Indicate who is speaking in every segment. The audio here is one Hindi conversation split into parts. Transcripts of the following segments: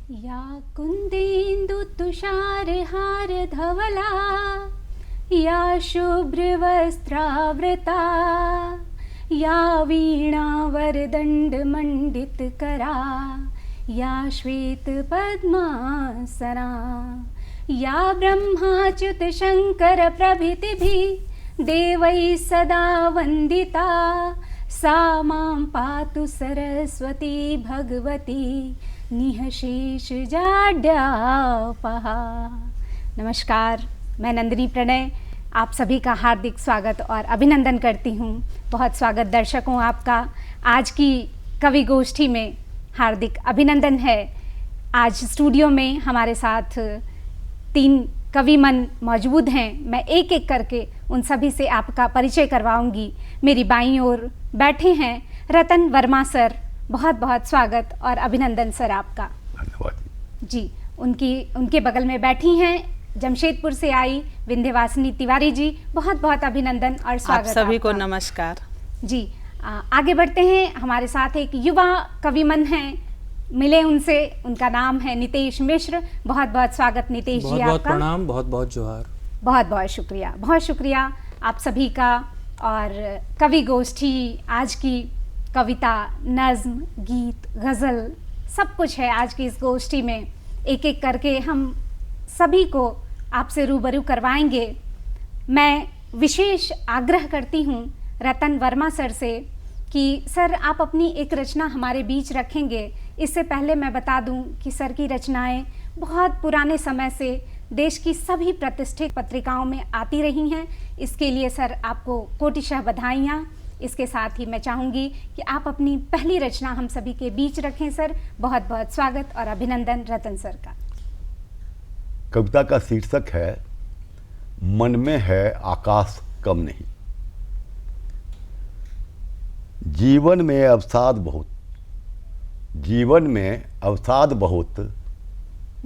Speaker 1: या कुन्देन्दु तुषारहार धवला या शुभ्रवस्त्रावृता या वीणावरदण्डमण्डितकरा या श्वेतपद्मासना या ब्रह्माच्युतशङ्करप्रभृतिभिः देवैः सदा वन्दिता सा मां पातु सरस्वती भगवती निःशेषजाड्यापहा। नमस्कार, मैं नंदिनी प्रणय आप सभी का हार्दिक स्वागत और अभिनंदन करती हूँ। बहुत स्वागत दर्शकों आपका आज की कवि गोष्ठी में हार्दिक अभिनंदन है। आज स्टूडियो में हमारे साथ 3 कवि मन मौजूद हैं। मैं एक एक करके उन सभी से आपका परिचय करवाऊंगी। मेरी बाईं ओर बैठे हैं रतन वर्मा सर। बहुत बहुत स्वागत और अभिनंदन सर आपका।
Speaker 2: धन्यवाद
Speaker 1: जी। उनके बगल में बैठी हैं जमशेदपुर से आई विंध्यवासिनी तिवारी जी। बहुत बहुत अभिनंदन और स्वागत
Speaker 3: आप सभी
Speaker 1: आपका।
Speaker 3: को नमस्कार
Speaker 1: जी। आगे बढ़ते हैं। हमारे साथ एक युवा कविमन हैं, मिले उनसे। उनका नाम है नितेश मिश्र। बहुत बहुत स्वागत नितेश जी आपका।
Speaker 4: बहुत प्रणाम, बहुत बहुत जोहार।
Speaker 1: बहुत बहुत शुक्रिया, बहुत शुक्रिया आप सभी का। और कवि गोष्ठी आज की कविता, नज्म, गीत, गज़ल सब कुछ है आज की इस गोष्ठी में। एक एक करके हम सभी को आपसे रूबरू करवाएंगे। मैं विशेष आग्रह करती हूँ रतन वर्मा सर से कि सर आप अपनी एक रचना हमारे बीच रखेंगे। इससे पहले मैं बता दूं कि सर की रचनाएं बहुत पुराने समय से देश की सभी प्रतिष्ठित पत्रिकाओं में आती रही हैं। इसके लिए सर आपको कोटिशः बधाइयाँ। इसके साथ ही मैं चाहूँगी कि आप अपनी पहली रचना हम सभी के बीच रखें सर। बहुत बहुत स्वागत और अभिनंदन रतन सर का।
Speaker 2: कविता का शीर्षक है मन में है आकाश कम नहीं। जीवन में अवसाद बहुत, जीवन में अवसाद बहुत,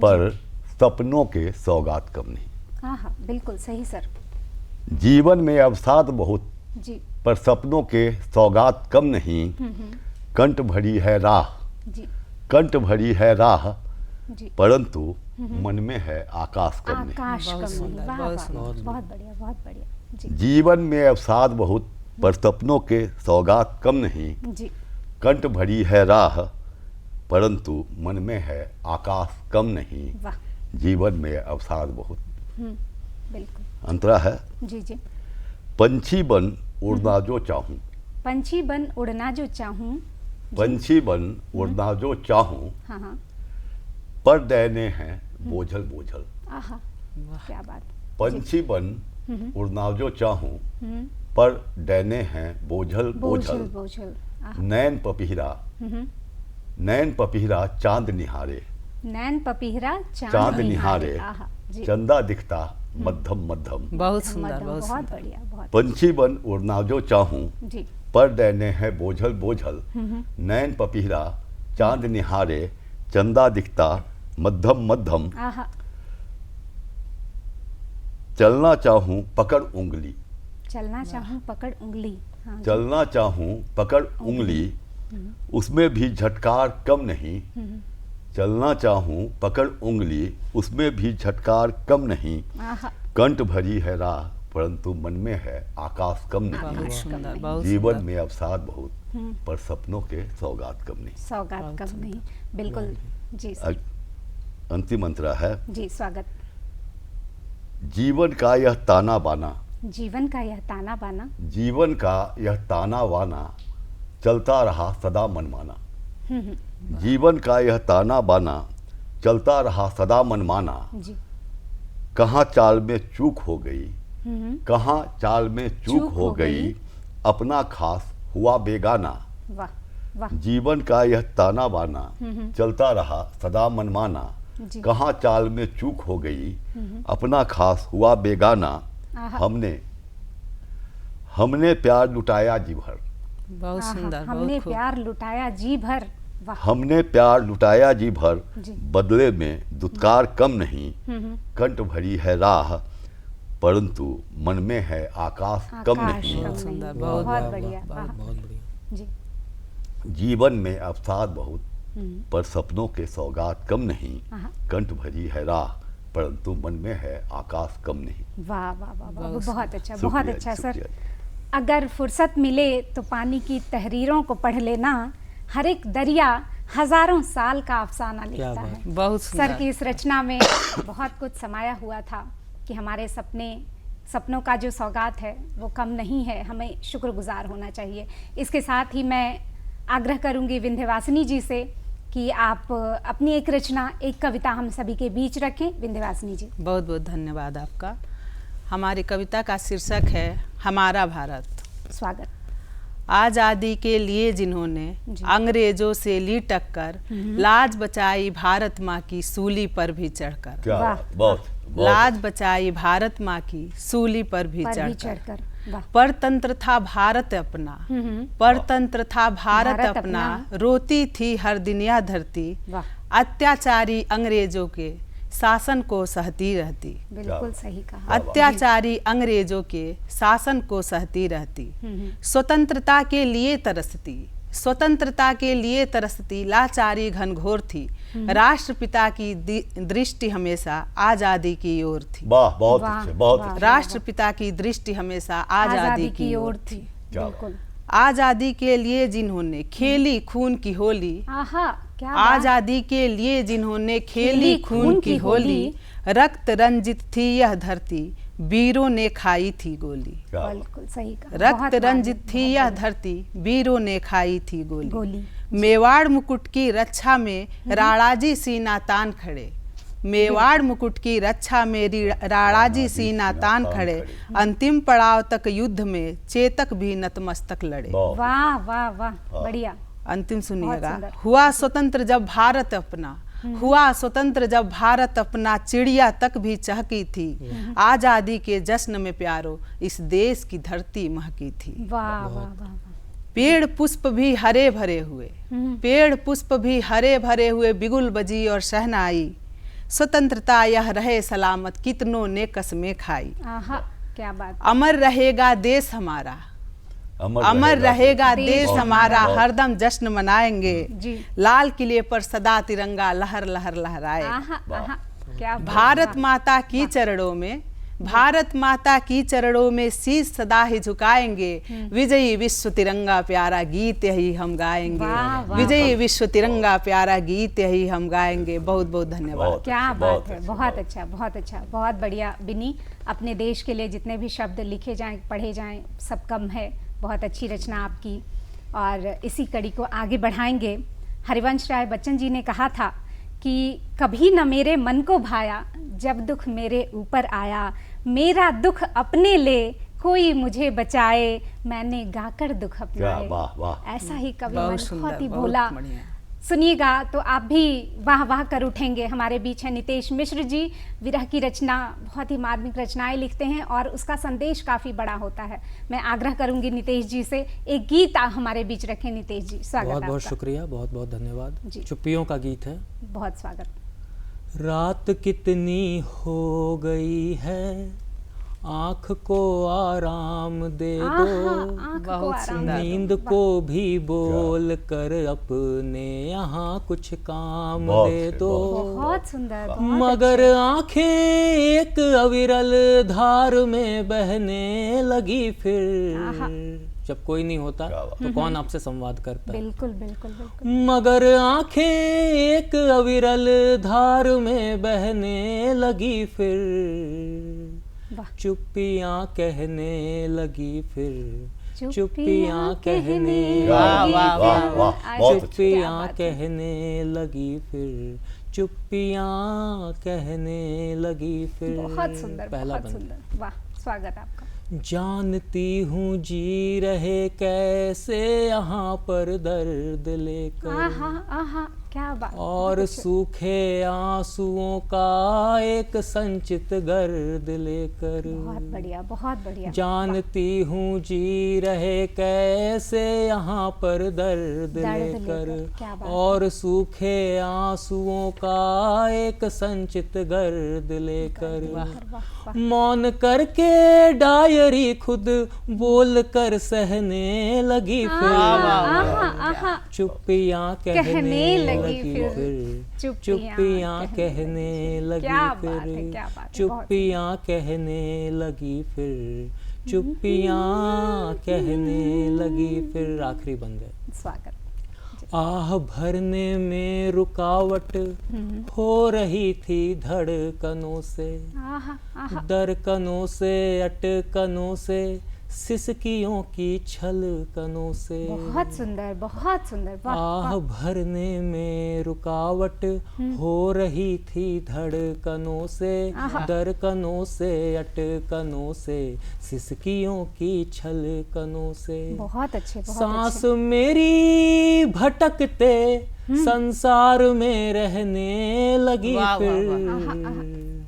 Speaker 2: पर सपनों के सौगात कम नहीं।
Speaker 1: हाँ हाँ, बिल्कुल सही सर।
Speaker 2: जीवन में अवसाद बहुत
Speaker 1: जी
Speaker 2: पर सपनों के सौगात कम नहीं। कंठ भरी है राह,
Speaker 1: जी
Speaker 2: कंठ भरी है राह,
Speaker 1: जी।
Speaker 2: परंतु मन में है आकाश कम नहीं।
Speaker 1: आकाश
Speaker 3: बहुत
Speaker 1: कम नहीं।
Speaker 3: सुंदर,
Speaker 1: वाह,
Speaker 3: बहुत
Speaker 1: वाह,
Speaker 3: सुंदर।
Speaker 1: बहुत बढ़िया, बहुत बढ़िया। जी
Speaker 2: जीवन में अवसाद बहुत पर सपनों के सौगात कम नहीं।
Speaker 1: जी
Speaker 2: कंठ भरी है राह, परंतु मन में है आकाश कम नहीं।
Speaker 1: वाह,
Speaker 2: जीवन में अवसाद बहुत।
Speaker 1: बिल्कुल।
Speaker 2: अंतरा है
Speaker 1: जी जी।
Speaker 2: पंछी बन उड़ना जो चाहूं,
Speaker 1: पंछी बन उड़ना जो चाहूँ।
Speaker 2: पंछी बन उड़ना जो चाहूं,
Speaker 1: हाँ हाँ।
Speaker 2: पर दैने हैं बोझल बोझल।
Speaker 1: आहा, क्या बात।
Speaker 2: पंछी बन उड़ना जो चाहूं, पर डैने हैं बोझल
Speaker 1: बोझल
Speaker 2: बोझल।
Speaker 1: बोझल। आहा।
Speaker 2: नैन पपीहरा, नैन पपीहरा चांद निहारे,
Speaker 1: नैन पपीहरा
Speaker 2: चांद निहारे,
Speaker 1: आहा, जी।
Speaker 2: चंदा दिखता मध्यम मध्यम।
Speaker 3: बहुत सुंदर,
Speaker 1: मध्यम,
Speaker 3: बहुत
Speaker 1: बहुत
Speaker 3: सुंदर।
Speaker 1: बढ़िया, बहुत।
Speaker 2: पंछी बन उड़ना जो चाहूं,
Speaker 1: जी
Speaker 2: पर डैने हैं बोझल बोझल। नैन पपीहरा चांद निहारे, चंदा दिखता मध्यम मध्यम।
Speaker 1: आहा।
Speaker 2: चलना चाहूं पकड़ उंगली,
Speaker 1: चलना चाहूँ पकड़ उंगली। हाँ जी।
Speaker 2: चलना चाहूं पकड़ उंगली, उसमें भी झटकार कम नहीं। चलना चाहूं पकड़ उंगली, उसमें भी झटकार कम नहीं।
Speaker 1: आहा।
Speaker 2: कंठ भरी है राह, परंतु मन में है आकाश कम नहीं।
Speaker 3: बहुत सुंदर, बहुत
Speaker 2: जीवन
Speaker 3: सुंदर।
Speaker 2: में अवसाद बहुत, पर सपनों के सौगात कम नहीं।
Speaker 1: सौगात
Speaker 3: बहुत
Speaker 1: कम
Speaker 3: सुंदर।
Speaker 1: नहीं। बिल्कुल जी सर।
Speaker 2: अंतिम अंतरा है
Speaker 1: जी स्वागत।
Speaker 2: जीवन का यह ताना बाना,
Speaker 1: जीवन का यह ताना बाना।
Speaker 2: जीवन का यह ताना बाना, चलता रहा सदा मनमाना। जीवन का यह ताना बाना, चलता रहा सदा मनमाना।
Speaker 1: जी।
Speaker 2: कहाँ चाल में चूक हो गई, कहाँ चाल में
Speaker 1: चूक
Speaker 2: चूक
Speaker 1: हो
Speaker 2: हो गई, अपना खास हुआ बेगाना।
Speaker 1: वाह वाह।
Speaker 2: जीवन का यह ताना बाना, चलता रहा सदा मनमाना।
Speaker 1: जी।
Speaker 2: कहाँ चाल में चूक हो गई, अपना खास हुआ बेगाना।
Speaker 1: आहा।
Speaker 2: हमने प्यार लुटाया जी भर,
Speaker 3: बहुत
Speaker 1: आहा,
Speaker 3: सुंदर,
Speaker 1: हमने
Speaker 3: बहुत खूब।
Speaker 1: प्यार लुटाया जी भर। वाह।
Speaker 2: हमने प्यार लुटाया जी भर,
Speaker 1: जी।
Speaker 2: बदले में दुत्कार कम नहीं। कंठ भरी है राह, परंतु मन में है आकाश कम
Speaker 1: आकाश
Speaker 2: नहीं।
Speaker 1: कम
Speaker 3: बहुत
Speaker 1: नहीं।
Speaker 3: सुंदर,
Speaker 1: बहुत
Speaker 3: बहुत
Speaker 1: बढ़िया।
Speaker 4: बहुत
Speaker 1: आहा।
Speaker 4: बहुत बढ़िया।
Speaker 1: जी
Speaker 2: जीवन में अवसाद बहुत, पर सपनों के सौगात कम नहीं,
Speaker 1: हाँ।
Speaker 2: कंठ भरी है राह परंतु मन में है आकाश कम नहीं।
Speaker 1: वाह वाह वाह वाह, बहुत अच्छा,
Speaker 2: शुक्रिया
Speaker 1: बहुत
Speaker 2: जी,
Speaker 1: अच्छा सर।
Speaker 2: शुक्रिया।
Speaker 1: अगर फुर्सत मिले तो पानी की तहरीरों को पढ़ लेना, हर एक दरिया हजारों साल का अफसाना लिखता है।
Speaker 3: बहुत
Speaker 1: सर
Speaker 3: सुंदर।
Speaker 1: की इस रचना में बहुत कुछ समाया हुआ था कि हमारे सपनों का जो सौगात है वो कम नहीं है, हमें शुक्रगुजार होना चाहिए। इसके साथ ही मैं आग्रह करूंगी विंध्यवासिनी जी से कि आप अपनी एक रचना, एक कविता हम सभी के बीच रखें। विंध्यवासिनी जी।
Speaker 3: बहुत बहुत धन्यवाद आपका। हमारी कविता का शीर्षक है हमारा भारत।
Speaker 1: स्वागत।
Speaker 3: आज़ादी के लिए जिन्होंने अंग्रेजों से ली टक्कर, लाज बचाई भारत माँ की सूली पर भी चढ़कर।
Speaker 2: क्या
Speaker 1: वाह,
Speaker 2: बहुत
Speaker 3: लाज बचाई भारत माँ की सूली पर भी चढ़कर। परतंत्र था भारत अपना, परतंत्र था भारत अपना, रोती थी हर दिन यह धरती, अत्याचारी अंग्रेजों के शासन को सहती रहती।
Speaker 1: बिल्कुल सही कहा।
Speaker 3: अत्याचारी अंग्रेजों के शासन को सहती रहती, स्वतंत्रता के लिए तरसती, स्वतंत्रता के लिए तरसती, लाचारी घनघोर थी, राष्ट्रपिता की दृष्टि हमेशा आजादी की ओर थी।
Speaker 2: वाह, बहुत अच्छे, बहुत अच्छे।
Speaker 3: राष्ट्रपिता की दृष्टि हमेशा आजादी की ओर थी।
Speaker 1: बिल्कुल।
Speaker 3: आजादी के लिए जिन्होंने खेली खून की होली,
Speaker 1: क्या
Speaker 3: आजादी के लिए जिन्होंने खेली खून की होली, रक्त रंजित थी यह धरती, वीरों ने खाई थी गोली।
Speaker 1: बिल्कुल सही कहा।
Speaker 3: रक्त रंजित थी यह धरती, वीरों ने खाई थी गोली। मेवाड़ मुकुट की रक्षा में राणाजी सीना तान खड़े, मेवाड़ मुकुट की रक्षा में राणाजी सीना तान खड़े, अंतिम पड़ाव तक युद्ध में चेतक भी नतमस्तक लड़े।
Speaker 1: वाह वाह वाह, बढ़िया।
Speaker 3: अंतिम सुनिएगा। हुआ स्वतंत्र जब भारत अपना, हुआ स्वतंत्र जब भारत अपना, चिड़िया तक भी चहकी थी, आजादी के जश्न में प्यारो इस देश की धरती महकी थी।
Speaker 1: वाह वाह वाह।
Speaker 3: पेड़ पुष्प भी हरे भरे हुए, पेड़ पुष्प भी हरे भरे हुए, बिगुल बजी और शहनाई, स्वतंत्रता यह रहे सलामत, कितनों ने कसमें खाई।
Speaker 1: क्या बात।
Speaker 3: अमर रहेगा देश हमारा, अमर रहेगा देश हमारा, हरदम जश्न मनाएंगे, लाल किले पर सदा तिरंगा लहर लहर लहराए। भारत माता की चरणों में, भारत माता की चरणों में शीश सदा ही झुकाएंगे, विजयी विश्व तिरंगा प्यारा गीत यही हम गाएंगे, विजयी विश्व तिरंगा प्यारा गीत यही हम गाएंगे। बहुत बहुत धन्यवाद।
Speaker 1: क्या बात है, बहुत अच्छा, बहुत अच्छा, बहुत बढ़िया। बिनी, अपने देश के लिए जितने भी शब्द लिखे जाएं, पढ़े जाएं, सब कम है। बहुत अच्छी रचना आपकी, और इसी कड़ी को आगे बढ़ाएंगे। हरिवंश राय बच्चन जी ने कहा था कि कभी न मेरे मन को भाया, जब दुख मेरे ऊपर आया, मेरा दुख अपने ले कोई मुझे बचाए, मैंने गाकर दुख अपनाए।
Speaker 2: वाह वाह।
Speaker 1: ऐसा ही कवि मन, बहुत ही भोला। सुनिएगा तो आप भी वाह वाह कर उठेंगे। हमारे बीच है नितेश मिश्र जी, विरह की रचना, बहुत ही मार्मिक रचनाएं लिखते हैं और उसका संदेश काफ़ी बड़ा होता है। मैं आग्रह करूंगी नितेश जी से एक गीत हमारे बीच रखें। नितेश जी, स्वागत।
Speaker 4: बहुत बहुत शुक्रिया, बहुत बहुत धन्यवाद। चुप्पियों का गीत है।
Speaker 1: बहुत स्वागत।
Speaker 4: रात कितनी हो गई है, आँख को आराम दे दो,
Speaker 3: बहुत सुंदर।
Speaker 4: नींद को भी बोल कर अपने यहाँ कुछ काम दे दो।
Speaker 1: बहुत सुंदर।
Speaker 4: मगर आंखें एक अविरल धार में बहने लगी, फिर जब कोई नहीं होता तो कौन आपसे संवाद करता है।
Speaker 1: बिल्कुल बिल्कुल बिल्कुल।
Speaker 4: मगर आंखें एक अविरल धार में बहने लगी, फिर चुप्पियाँ कहने लगी, फिर चुप्पियाँ कहने लगी, चुप्पियाँ कहने लगी, फिर चुप्पियाँ कहने लगी, फिर।
Speaker 1: बहुत सुंदर,
Speaker 4: पहला
Speaker 1: बहुत सुंदर। वाह, स्वागत आपका।
Speaker 4: जानती हूँ जी रहे कैसे यहाँ पर दर्द लेकर,
Speaker 1: क्या बात।
Speaker 4: और सूखे आंसुओं का एक संचित गर्द लेकर।
Speaker 1: बहुत बढ़िया, बहुत बढ़िया।
Speaker 4: जानती हूँ जी रहे कैसे यहाँ पर दर्द लेकर, और सूखे आंसुओं का एक संचित गर्द लेकर, मौन करके डायरी खुद बोल कर सहने लगी, फिर चुप्पियाँ कहने लगी, लगी फिर चुप्पियाँ कहने लगी फिर चुप्पियाँ कहने लगी फिर चुप्पियाँ कहने लगी फिर। आखिरी बंद है।
Speaker 1: स्वागत।
Speaker 4: आह भरने में रुकावट हो रही थी धड़कनों से, दरकनों से अटकनों से सिसकियों की छलकनों से।
Speaker 1: बहुत सुंदर, बहुत सुंदर।
Speaker 4: आह भरने में रुकावट हो रही थी धड़कनों से, दरकनों से अटकनों से सिसकियों की छलकनों से।
Speaker 1: बहुत अच्छे, बहुत
Speaker 4: सांस मेरी भटकते संसार में रहने लगी फिर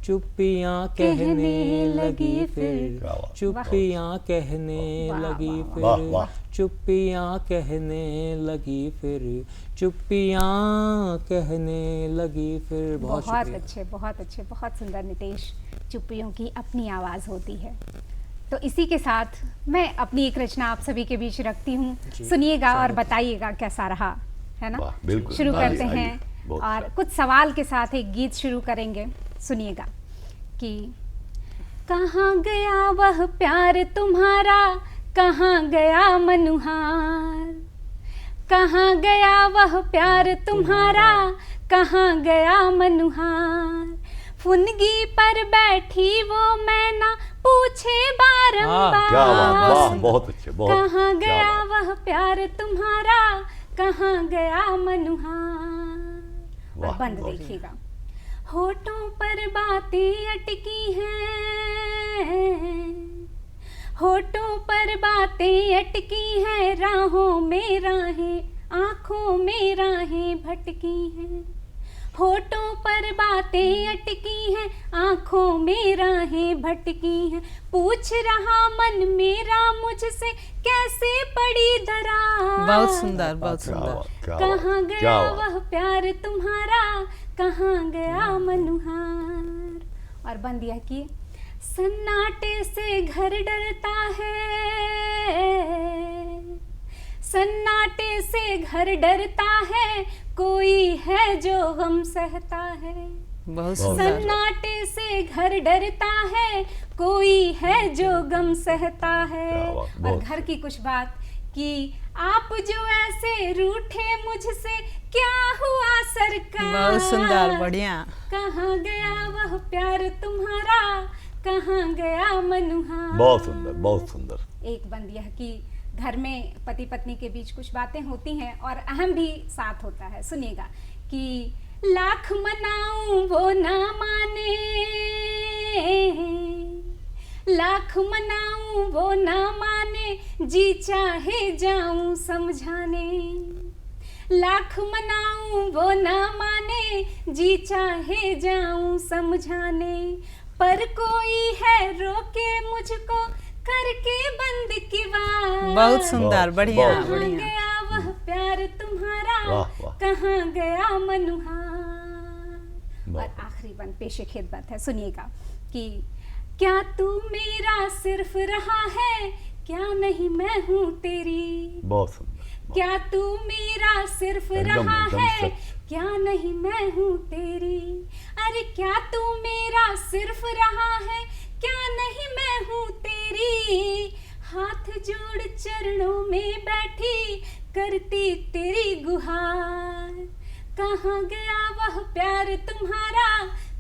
Speaker 4: चुप्पियाँ कहने लगी फिर चुप्पियाँ कहने लगी फिर चुप्पियाँ कहने लगी फिर चुप्पियाँ कहने लगी फिर।
Speaker 1: बहुत अच्छे, बहुत अच्छे, बहुत सुंदर नितेश। चुप्पियों की अपनी आवाज़ होती है। तो इसी के साथ मैं अपनी एक रचना आप सभी के बीच रखती हूँ, सुनिएगा और बताइएगा कैसा रहा, है ना। शुरू करते हैं और कुछ सवाल के साथ एक गीत शुरू करेंगे। सुनिएगा कि कहाँ गया वह प्यार तुम्हारा, कहाँ गया मनुहार, कहाँ गया वह प्यार तुम्हारा, कहाँ गया मनुहार। फुनगी पर बैठी वो मैना पूछे बारंबार,
Speaker 2: बहुत अच्छे, बहुत।
Speaker 1: कहाँ गया वह प्यार तुम्हारा, कहाँ गया मनुहार। और बंद देखिएगा। होठों पर बातें अटकी हैं, होठों पर बातें अटकी हैं, राहों में राहें, आँखों में राहें भटकी हैं। होठों पर बातें अटकी हैं, आँखों में राहें भटकी हैं। पूछ रहा मन मेरा मुझसे कैसे पड़ी दरार।
Speaker 3: बहुत सुंदर, बहुत सुंदर।
Speaker 1: कहाँ गया वह प्यार तुम्हारा, कहाँ गया मनुहार। और बंद यह कि सन्नाटे से घर डरता है, सन्नाटे से घर डरता है, कोई है जो गम सहता है।
Speaker 3: बहुत सुंदर।
Speaker 1: सन्नाटे से घर डरता है, कोई है जो गम सहता है। और घर की कुछ बात कि आप जो ऐसे रूठे मुझसे, क्या हुआ सरकार।
Speaker 3: बहुत सुंदर, बढ़िया।
Speaker 1: कहाँ गया वह प्यार तुम्हारा, कहाँ गया मनुहार।
Speaker 2: बहुत सुंदर, बहुत सुंदर।
Speaker 1: एक बंद यह कि घर में पति पत्नी के बीच कुछ बातें होती हैं और अहम भी साथ होता है। सुनिएगा कि लाख मनाऊं वो ना माने, लाख मनाऊं वो ना माने, जी चाहे जाऊं समझाने। लाख मनाऊं वो ना माने, जी चाहे जाऊं समझाने। पर कोई है रोके मुझको करके बंद की बात।
Speaker 3: बहुत सुंदर, बढ़िया,
Speaker 1: कहाँ
Speaker 3: बढ़िया।
Speaker 1: गया वह प्यार तुम्हारा, कहाँ गया मनुहार। और आखिरी बंद पेशे खिदमत है। सुनिएगा कि क्या तू मेरा सिर्फ रहा है, क्या नहीं मैं हूँ तेरी।
Speaker 2: बहुत सुंदर।
Speaker 1: क्या तू मेरा सिर्फ रहा है, क्या नहीं मैं हूँ तेरी। अरे क्या तू मेरा सिर्फ रहा है, क्या नहीं मैं हूँ तेरी। हाथ जोड़ चरणों में बैठी करती तेरी गुहार। कहाँ गया वह प्यार तुम्हारा,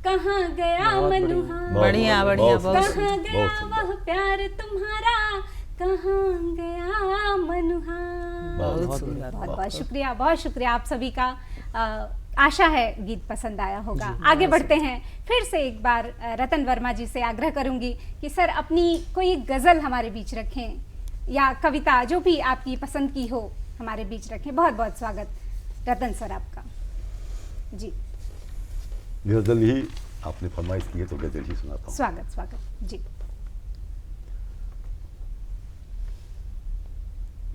Speaker 1: कहाँ गया मनुहार।
Speaker 3: बढ़िया, बढ़िया, बहुत
Speaker 1: कहाँ गया वह प्यार तुम्हारा, कहाँ गया मनुहार।
Speaker 3: बहुत सुंदर।
Speaker 1: बहुत बहुत शुक्रिया, बहुत शुक्रिया आप सभी का। आशा है गीत पसंद आया होगा। आगे बढ़ते हैं। फिर से एक बार रतन वर्मा जी से आग्रह करूंगी कि सर अपनी कोई गज़ल हमारे बीच रखें या कविता जो भी आपकी पसंद की हो हमारे बीच रखें। बहुत बहुत स्वागत रतन सर आपका। जी
Speaker 2: गज़ल ही आपने फरमाइश की है तो गज़ल ही सुनाता हूँ।
Speaker 1: स्वागत स्वागत जी।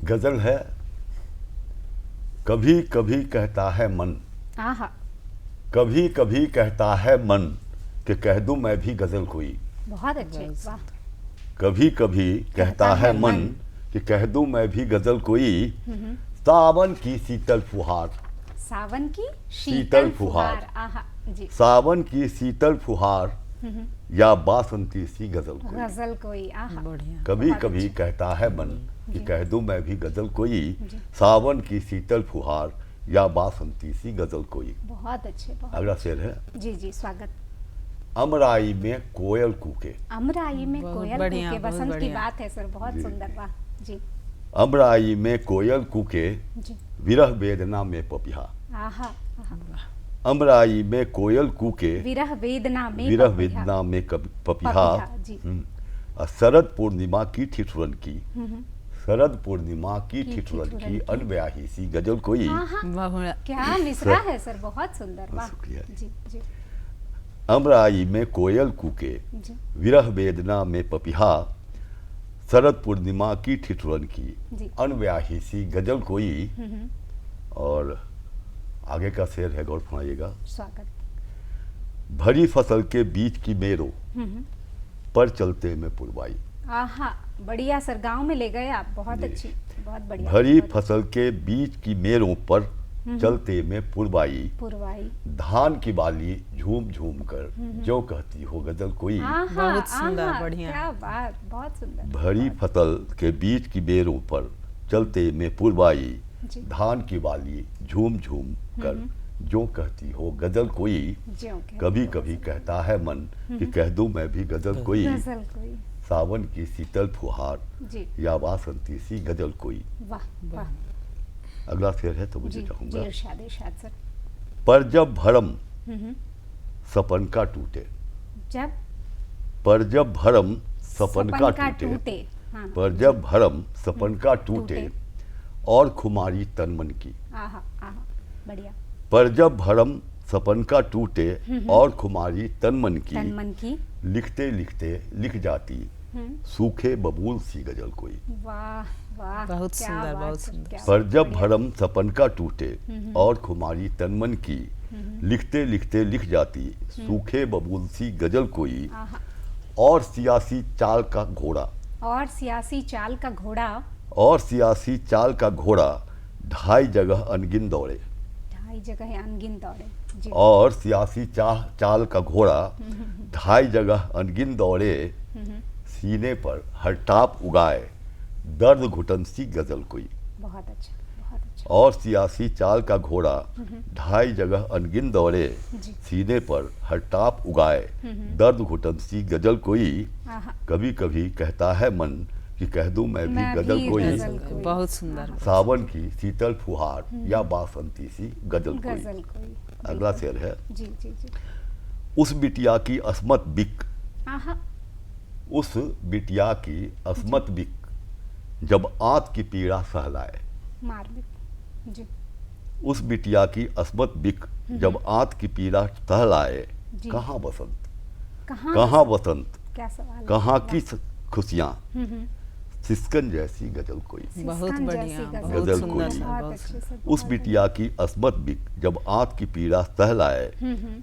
Speaker 2: गज़ल है। कभी कभी कहता है मन,
Speaker 1: आहा,
Speaker 2: कभी कभी कहता है मन कि कह दूं मैं भी गज़ल कोई।
Speaker 1: बहुत अच्छे, वाह।
Speaker 2: कभी कभी कहता है मन कि कह दूं मैं भी गज़ल कोई। सावन की शीतल फुहार,
Speaker 1: सावन की
Speaker 2: शीतल फुहार।
Speaker 1: आहा जी।
Speaker 2: सावन की शीतल फुहार या बासंती सी गजल कोई।
Speaker 1: गजल कोई, आहा
Speaker 3: बढ़िया।
Speaker 2: कभी कभी कहता है मन कि कह दूं मैं भी गजल कोई, सावन की शीतल फुहार या बासंती सी गजल कोई।
Speaker 1: बहुत अच्छे, बहुत
Speaker 2: अगला शेर है,
Speaker 1: जी जी स्वागत।
Speaker 2: अमराई में कोयल कूके।
Speaker 1: अमराई में
Speaker 3: बहुत
Speaker 1: कोयल
Speaker 3: बढ़िया,
Speaker 1: कूके,
Speaker 3: बहुत
Speaker 1: बसंत की
Speaker 3: बढ़िया।
Speaker 1: बात है सर, बहुत
Speaker 2: जी,
Speaker 1: सुंदर,
Speaker 2: जी।
Speaker 1: वाह जी
Speaker 2: अमराई में कोयल कूके,
Speaker 1: जी।
Speaker 2: विरह वेदना में पपिहा।
Speaker 1: आहा आहा।
Speaker 2: अमराई में कोयल कूके,
Speaker 1: विरह वेदना में
Speaker 2: विरह
Speaker 1: पपिहा।
Speaker 2: वेदना में पपिहा।
Speaker 1: पपिहा, जी।
Speaker 2: और शरद पूर्णिमा की ठिठुरन की, शरद पूर्णिमा की ठिठुरन की अनब्याही सी गजल कोई।
Speaker 1: आहा,
Speaker 3: बहुत
Speaker 1: क्या मिसरा है सर, बहुत सुंदर, वाह
Speaker 2: शुक्रिया।
Speaker 1: जी जी
Speaker 2: अमराई में कोयल कूके,
Speaker 1: जी
Speaker 2: विरह वेदना में पपिहा, शरद पूर्णिमा की ठिठुरन की
Speaker 1: जी।
Speaker 2: अनब्याही सी गजल कोई। और आगे का शेर है, गौर फरमाइएगा।
Speaker 1: स्वागत।
Speaker 2: भरी फसल के बीच की मेरो, पर चलते में पुरवाई।
Speaker 1: आहा, बढ़िया सर, गांव में ले गए आप, बहुत अच्छी, बहुत बढ़िया।
Speaker 2: भरी
Speaker 1: बहुत
Speaker 2: फसल के बीच की मेरों पर चलते में पुरवाई,
Speaker 1: पुरवाई।
Speaker 2: धान की बाली झूम झूम कर जो कहती हो गजल कोई।
Speaker 1: आहा,
Speaker 3: बहुत सुंदर,
Speaker 1: आहा,
Speaker 3: बढ़िया।
Speaker 1: क्या बात, बहुत सुंदर।
Speaker 2: भरी फसल के बीच की मेरों पर चलते में पुरवाई,
Speaker 1: जी।
Speaker 2: धान की बाली झूम झूम कर जो कहती हो गजल कोई।
Speaker 1: ज्यों कहती
Speaker 2: कभी
Speaker 1: हो
Speaker 2: कभी कहता है मन कि कह दूं मैं भी गजल कोई,
Speaker 1: गजल कोई,
Speaker 2: सावन की शीतल फुहार
Speaker 1: जी
Speaker 2: या बासंती सी गजल कोई।
Speaker 1: वाह वाह
Speaker 2: अगला शेर है तो मुझे
Speaker 1: जी जी,
Speaker 2: चाहूंगा।
Speaker 1: इरशाद इरशाद सर।
Speaker 2: पर जब भरम सपन का टूटे,
Speaker 1: जब
Speaker 2: पर जब भरम सपन का टूटे,
Speaker 1: हाँ
Speaker 2: पर जब भरम सपन का टूटे
Speaker 1: टूटे।
Speaker 2: और खुमारी तन मन की।
Speaker 1: आहा आहा, बढ़िया।
Speaker 2: पर जब भरम सपन का टूटे और खुमारी तन मन
Speaker 1: तन
Speaker 2: की,
Speaker 1: मन की,
Speaker 2: लिखते लिखते लिख जाती सूखे बबूल सी गजल कोई।
Speaker 1: वाह वाह,
Speaker 3: बहुत
Speaker 1: क्या
Speaker 3: सुंदर,
Speaker 1: बात
Speaker 3: बहुत
Speaker 1: सर,
Speaker 3: सुंदर।
Speaker 1: क्या
Speaker 2: पर जब
Speaker 1: बढ़िया।
Speaker 2: भरम सपन का टूटे और खुमारी तन मन की, लिखते लिखते लिख जाती सूखे बबूल सी गजल कोई।
Speaker 1: आहा,
Speaker 2: और सियासी चाल का घोड़ा,
Speaker 1: और सियासी चाल का घोड़ा,
Speaker 2: और सियासी चाल का घोड़ा ढाई जगह अनगिन दौड़े।
Speaker 1: ढाई जगह अनगिन दौड़े, जी।
Speaker 2: और सियासी चाल का घोड़ा ढाई जगह अनगिन दौड़े, सीने पर हर टाप उगाए दर्द घुटन सी गजल कोई।
Speaker 1: बहुत अच्छा, बहुत अच्छा।
Speaker 2: और सियासी चाल का घोड़ा ढाई जगह अनगिन दौड़े,
Speaker 1: जी।
Speaker 2: सीने पर हर टाप उगाए दर्द घुटन सी गजल कोई।
Speaker 1: आहा,
Speaker 2: कभी कभी कहता है मन कि कह दूं मैं भी
Speaker 1: मैं
Speaker 2: गजल
Speaker 1: भी
Speaker 2: कोई,
Speaker 1: गजल कोई।
Speaker 3: बहुत सुंदर।
Speaker 2: सावन की शीतल फुहार या बासंती सी गजल कोई।
Speaker 1: गजल कोई।
Speaker 2: अगला शेर है,
Speaker 1: जी जी जी।
Speaker 2: उस बिटिया की अस्मत बिक,
Speaker 1: आहा,
Speaker 2: उस बिटिया की अस्मत बिक, जब आंत की पीड़ा सहलाए।
Speaker 1: मार भी, जी।
Speaker 2: उस बिटिया की अस्मत बिक, जब आंत की पीड़ा सहलाए।
Speaker 1: जी।
Speaker 2: कहाँ बसंत,
Speaker 1: कहाँ
Speaker 2: कहाँ वसंत,
Speaker 1: क्या सवाल है?
Speaker 2: कहाँ की खुशियाँ, सिस्कन जैसी गजल कोई।
Speaker 3: बहुत
Speaker 1: सिस्कन
Speaker 3: बढ़िया,
Speaker 1: जैसी
Speaker 3: बहुत
Speaker 2: गजल
Speaker 3: सुंदर
Speaker 2: कोई।
Speaker 3: सर,
Speaker 1: बहुत
Speaker 3: बहुत
Speaker 1: अच्छे
Speaker 3: सुंदर।
Speaker 1: से,
Speaker 2: उस
Speaker 1: बहुत
Speaker 2: बिटिया की अस्मत बिक, जब आंत की पीड़ा सहलाए।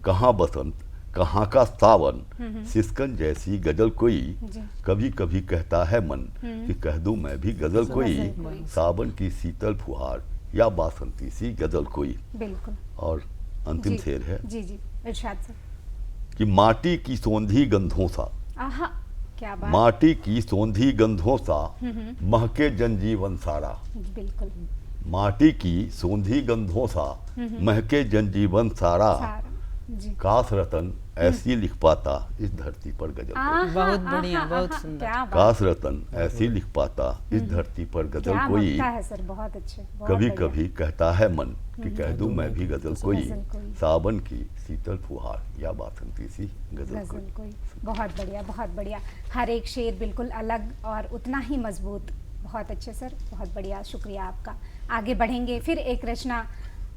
Speaker 2: कहाँ बसंत, कहाँ का सावन, सिस्कन जैसी गजल कोई।
Speaker 1: जी।
Speaker 2: कभी कभी कहता है मन कि कह दूं मैं भी गजल कोई,
Speaker 1: गजल कोई।
Speaker 2: सावन की शीतल फुहार या बासंती सी गजल कोई।
Speaker 1: बिल्कुल।
Speaker 2: और अंतिम
Speaker 1: जी,
Speaker 2: शेर है
Speaker 1: जी जी, इरशाद सर।
Speaker 2: कि माटी की सौंधी गंधों सा,
Speaker 1: आहा, क्या बात,
Speaker 2: माटी की सौंधी गंधों सा महके जनजीवन सारा।
Speaker 1: बिल्कुल।
Speaker 2: माटी की सौंधी गंधों सा महके जनजीवन सारा।
Speaker 1: सारा, जी।
Speaker 2: काश रतन ऐसी लिख पाता इस धरती पर गजल कोई।
Speaker 1: आहा,
Speaker 3: बहुत बढ़िया,
Speaker 1: आहा,
Speaker 3: बहुत
Speaker 1: आहा,
Speaker 3: सुंदर।
Speaker 1: क्या बात,
Speaker 2: काश रतन ऐसी लिख पाता इस धरती पर गजल
Speaker 1: क्या
Speaker 2: कोई।
Speaker 1: मक्ता है सर, बहुत अच्छे, बहुत
Speaker 2: कभी
Speaker 1: बढ़िया।
Speaker 2: कभी कहता है मन कि कह दूं मैं भी गजल कोई,
Speaker 1: गजल कोई।
Speaker 2: सावन की शीतल फुहार या बासंती सी गजल
Speaker 1: गजल
Speaker 2: कोई।
Speaker 1: कोई, बहुत बढ़िया, बहुत बढ़िया। हर एक शेर बिल्कुल अलग और उतना ही मजबूत। बहुत अच्छे सर, बहुत बढ़िया, शुक्रिया आपका। आगे बढ़ेंगे, फिर एक रचना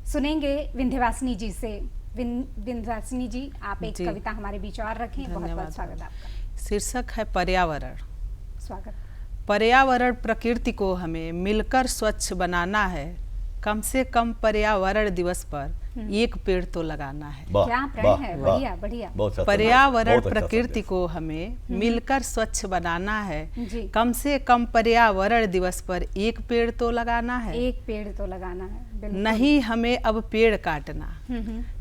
Speaker 1: सुनेंगे विंध्यवासिनी जी से। विंध्यवासिनी जी, आप एक
Speaker 3: जी।
Speaker 1: कविता हमारे बीच और रखें। बहुत बहुत
Speaker 3: धन्यवाद।
Speaker 1: स्वागत आपका।
Speaker 3: शीर्षक है पर्यावरण।
Speaker 1: स्वागत।
Speaker 3: पर्यावरण प्रकृति को हमें मिलकर स्वच्छ बनाना है। कम से कम पर्यावरण दिवस पर एक पेड़ तो लगाना है।
Speaker 2: वाह,
Speaker 1: क्या प्रण
Speaker 2: वाह,
Speaker 1: है,
Speaker 2: वाह।
Speaker 1: बढ़िया बढ़िया।
Speaker 2: बहुत अच्छा संदेश,
Speaker 3: पर्यावरण
Speaker 2: बहुत अच्छा
Speaker 3: प्रकृति
Speaker 2: संदेश।
Speaker 3: को हमें मिलकर स्वच्छ बनाना है।
Speaker 1: जी।
Speaker 3: कम से कम पर्यावरण दिवस पर एक पेड़ तो लगाना है।
Speaker 1: एक पेड़ तो लगाना है,
Speaker 3: नहीं हमें अब पेड़ काटना,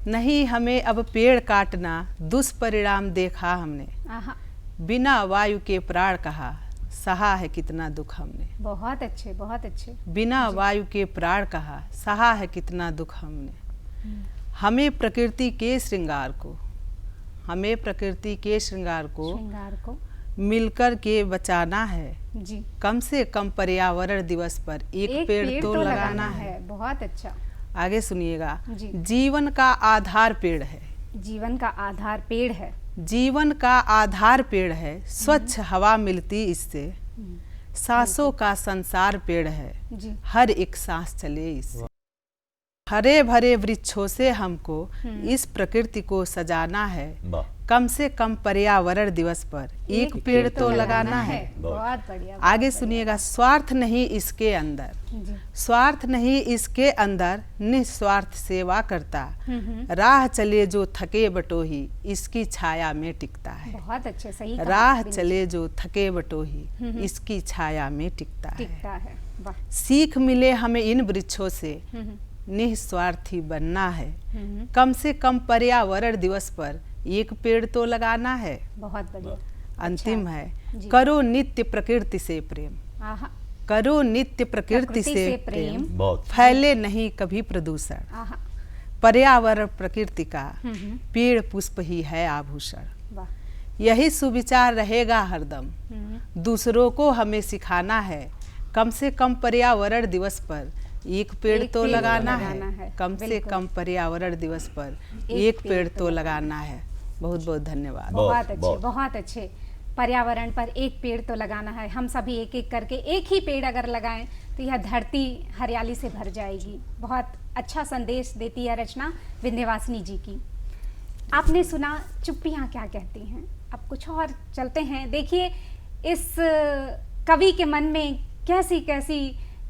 Speaker 3: नहीं हमें अब पेड़ काटना, दुष्परिणाम देखा हमने। बिना वायु के प्राण कहा, सहा है कितना दुख हमने।
Speaker 1: बहुत अच्छे, बहुत अच्छे।
Speaker 3: बिना वायु के प्राण कहा, सहा है कितना दुख हमने। हमें प्रकृति के श्रृंगार को, हमें प्रकृति के श्रृंगार को मिलकर के बचाना है
Speaker 1: जी।
Speaker 3: कम से कम पर्यावरण दिवस पर एक पेड़ तो लगाना है।
Speaker 1: बहुत अच्छा।
Speaker 3: आगे सुनिएगा। जीवन का आधार पेड़ है,
Speaker 1: जीवन का आधार पेड़ है,
Speaker 3: जीवन का आधार पेड़ है, स्वच्छ हवा मिलती इससे, सांसों का संसार पेड़ है, हर एक सांस चले इससे। हरे भरे वृक्षों से हमको इस प्रकृति को सजाना है, कम से कम पर्यावरण दिवस पर एक पेड़ तो लगाना है।
Speaker 1: बहुत बढ़िया।
Speaker 3: आगे सुनिएगा। स्वार्थ नहीं इसके अंदर, स्वार्थ नहीं इसके अंदर, निस्वार्थ सेवा करता, राह चले जो थके बटोही, इसकी छाया में टिकता है।
Speaker 1: बहुत अच्छे, सही।
Speaker 3: राह चले जो थके बटोही, इसकी छाया में टिकता है। सीख मिले हमें इन वृक्षों से, निस्वार्थी बनना है, कम से कम पर्यावरण दिवस पर एक पेड़ तो लगाना है।
Speaker 1: बहुत बढ़िया।
Speaker 3: अंतिम है। करो नित्य प्रकृति से प्रेम, करो नित्य प्रकृति से प्रेम, फैले नहीं कभी प्रदूषण, पर्यावरण प्रकृति का पेड़ पुष्प ही है आभूषण। यही सुविचार रहेगा हरदम, दूसरों को हमें सिखाना है, कम से कम पर्यावरण दिवस पर एक पेड़ तो लगाना है, कम से कम पर्यावरण दिवस पर एक पेड़ तो लगाना है। बहुत बहुत धन्यवाद।
Speaker 1: बहुत अच्छे, बहुत अच्छे। पर्यावरण पर एक पेड़ तो लगाना है। हम सभी एक एक करके एक ही पेड़ अगर लगाएं तो यह धरती हरियाली से भर जाएगी। बहुत अच्छा संदेश देती है रचना विंध्यवासिनी जी की। आपने सुना चुप्पियाँ क्या कहती हैं। अब कुछ और चलते हैं। देखिए इस कवि के मन में कैसी कैसी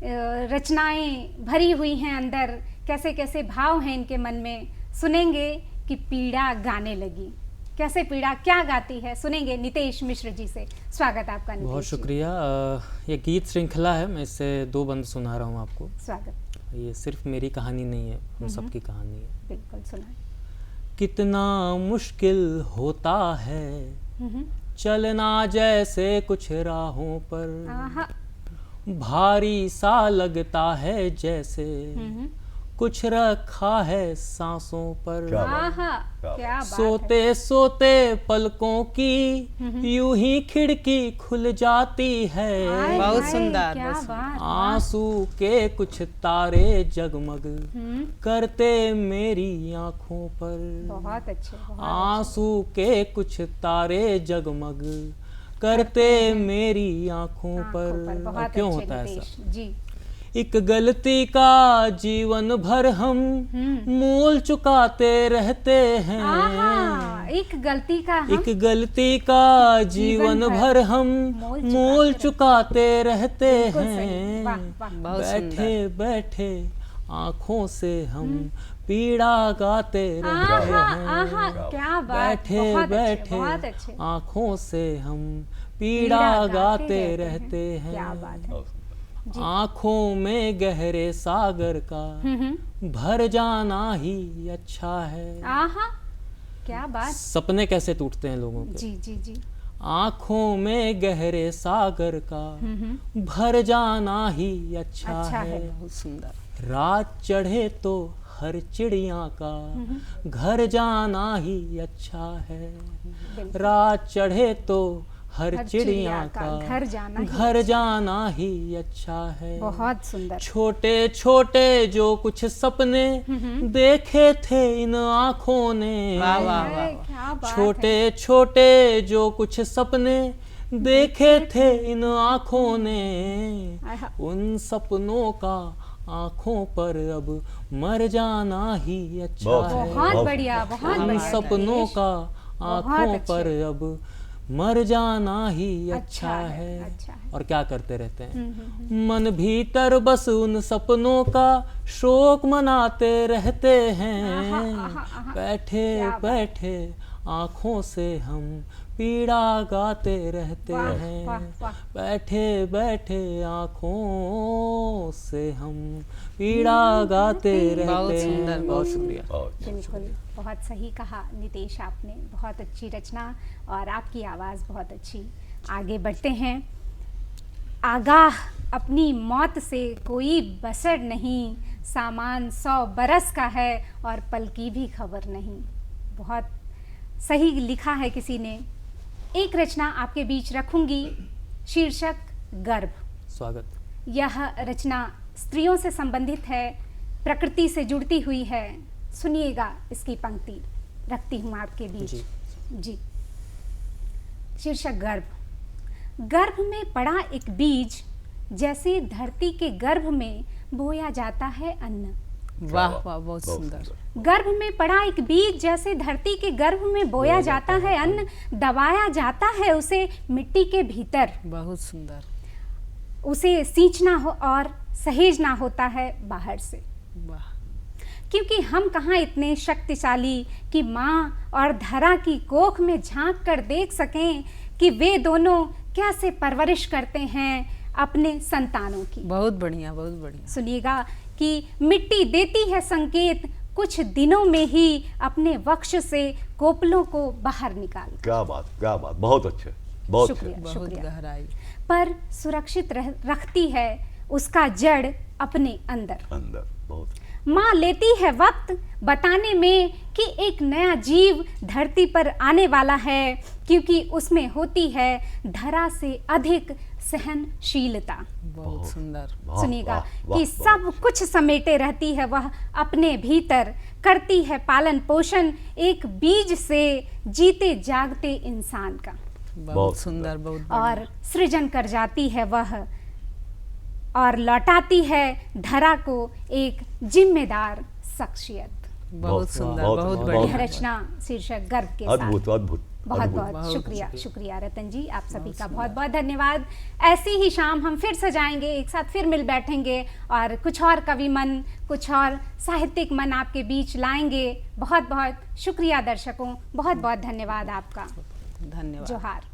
Speaker 1: रचनाएं भरी हुई हैं अंदर, कैसे कैसे भाव हैं इनके मन में। सुनेंगे कि पीड़ा गाने लगी। कैसे पीड़ा क्या गाती है, सुनेंगे नितेश मिश्र जी से। स्वागत आपका।
Speaker 4: बहुत शुक्रिया। ये गीत श्रृंखला है, मैं इससे 2 बंद सुना रहा हूँ आपको।
Speaker 1: स्वागत।
Speaker 4: ये सिर्फ मेरी कहानी नहीं है, हम सबकी कहानी है।
Speaker 1: बिल्कुल सुनाएं।
Speaker 4: कितना मुश्किल होता है चलना जैसे कुछ राहों पर, भारी सा लगता है जैसे कुछ रखा है सांसों पर।
Speaker 1: क्या बात
Speaker 4: सोते
Speaker 1: है।
Speaker 4: सोते पलकों की यूं ही खिड़की खुल जाती है।
Speaker 3: बहुत सुंदर।
Speaker 4: आंसू के कुछ तारे जगमग करते मेरी आंखों पर।
Speaker 1: बहुत अच्छे।
Speaker 4: आंसू के कुछ तारे जगमग करते मेरी आंखों पर। क्यों होता है ऐसा जी? एक गलती का जीवन भर हम मोल चुकाते रहते हैं।
Speaker 1: एक गलती का
Speaker 4: जीवन भर हम मोल चुकाते रहते हैं। बैठे बैठे आँखों से हम पीड़ा गाते रहते हैं।
Speaker 1: क्या बात।
Speaker 4: बैठे बैठे आँखों से हम पीड़ा गाते रहते हैं।
Speaker 1: क्या बात है।
Speaker 4: आँखों में गहरे सागर का भर जाना ही अच्छा है।
Speaker 1: क्या बात।
Speaker 4: सपने कैसे टूटते हैं लोगों के।
Speaker 1: जी जी जी।
Speaker 4: आँखों में गहरे सागर का भर जाना ही अच्छा है।
Speaker 3: बहुत सुंदर।
Speaker 4: रात चढ़े तो हर चिड़िया का घर जाना ही अच्छा है। रात चढ़े तो हर चिड़िया का घर जाना ही अच्छा है।
Speaker 1: बहुत सुंदर।
Speaker 4: छोटे छोटे जो कुछ सपने देखे थे इन आँखों ने, छोटे छोटे जो कुछ सपने देखे थे इन आँखों ने, उन सपनों का आँखों पर अब मर जाना ही अच्छा है।
Speaker 1: बहुत बढ़िया, बहुत बढ़िया।
Speaker 4: उन सपनों का आँखों पर अब मर जाना ही अच्छा है। और क्या करते रहते हैं, मन भीतर बस उन सपनों का शोक मनाते रहते हैं। बैठे बैठे आँखों से हम पीड़ा गाते रहते
Speaker 1: वाह,
Speaker 4: हैं,
Speaker 1: वाह, वाह।
Speaker 4: बैठे बैठे आँखों से हम पीड़ा गाते
Speaker 3: बहुत
Speaker 4: रहते
Speaker 3: सुंदर,
Speaker 4: हैं। बहुत शुक्रिया।
Speaker 2: और
Speaker 1: बिल्कुल, बहुत सही कहा नितेश आपने, बहुत अच्छी रचना और आपकी आवाज़ बहुत अच्छी। आगे बढ़ते हैं। आगाह अपनी मौत से कोई बसर नहीं, सामान 100 बरस का है और पल की भी खबर नहीं। बहुत सही लिखा है किसी ने। एक रचना आपके बीच रखूंगी, शीर्षक गर्भ।
Speaker 4: स्वागत।
Speaker 1: यह रचना स्त्रियों से संबंधित है, प्रकृति से जुड़ती हुई है। सुनिएगा इसकी पंक्ति रखती हूँ आपके बीच। जी। शीर्षक गर्भ। गर्भ में पड़ा एक बीज, जैसे धरती के गर्भ में बोया जाता है अन्न।
Speaker 3: वाह वाह, बहुत सुंदर।
Speaker 1: गर्भ में पड़ा एक बीज, जैसे धरती के गर्भ में बोया जाता है अन्न, दबाया जाता है उसे मिट्टी के भीतर।
Speaker 3: बहुत सुंदर।
Speaker 1: उसे सींचना हो और सहेजना होता है बाहर से।
Speaker 3: वाह।
Speaker 1: क्योंकि हम कहाँ इतने शक्तिशाली कि माँ और धरा की कोख में झांक कर देख सकें कि वे दोनों कैसे परवरिश करते हैं अपने संतानों की।
Speaker 3: बहुत बढ़िया, बहुत बढ़िया।
Speaker 1: सुनिएगा कि मिट्टी देती है संकेत, कुछ दिनों में ही अपने वक्ष से कोपलों को बाहर निकाल।
Speaker 2: क्या बात, क्या बात, बहुत अच्छे, बहुत अच्छे।
Speaker 1: शुक्रिया,
Speaker 3: बहुत
Speaker 1: शुक्रिया।
Speaker 3: गहराई।
Speaker 1: पर सुरक्षित रखती है उसका जड़ अपने अंदर।
Speaker 2: अंदर बहुत।
Speaker 1: माँ लेती है वक्त बताने में कि एक नया जीव धरती पर आने वाला है, क्योंकि उसमें होती है धरा से अधिक सहनशीलता।
Speaker 3: बहुत सुंदर।
Speaker 2: वाह,
Speaker 1: सुनिएगा
Speaker 2: वाह, वाह,
Speaker 1: कि सब
Speaker 2: बहुत।
Speaker 1: कुछ समेटे रहती है वह अपने भीतर, करती है पालन पोषण एक बीज से जीते जागते इंसान का,
Speaker 3: बहुत सुंदर, बहुत बढ़िया।
Speaker 1: और सृजन कर जाती है वह और लौटाती है धरा को एक जिम्मेदार शख्सियत।
Speaker 3: बहुत सुंदर,
Speaker 2: बहुत-
Speaker 3: बहुत
Speaker 2: बहुत-
Speaker 3: बढ़िया।
Speaker 1: यह रचना शीर्षक गर्भ के साथ।
Speaker 2: अद्भुत, अद्भुत,
Speaker 1: बहुत
Speaker 2: अद्भुत।
Speaker 1: बहुत शुक्रिया, शुक्रिया रतन जी, आप सभी का बहुत बहुत धन्यवाद। ऐसी ही शाम हम फिर सजाएंगे, एक साथ फिर मिल बैठेंगे और कुछ और कवि मन, कुछ और साहित्यिक मन आपके बीच लाएंगे। बहुत बहुत शुक्रिया दर्शकों, बहुत बहुत धन्यवाद आपका।
Speaker 3: धन्यवाद।
Speaker 1: जोहार।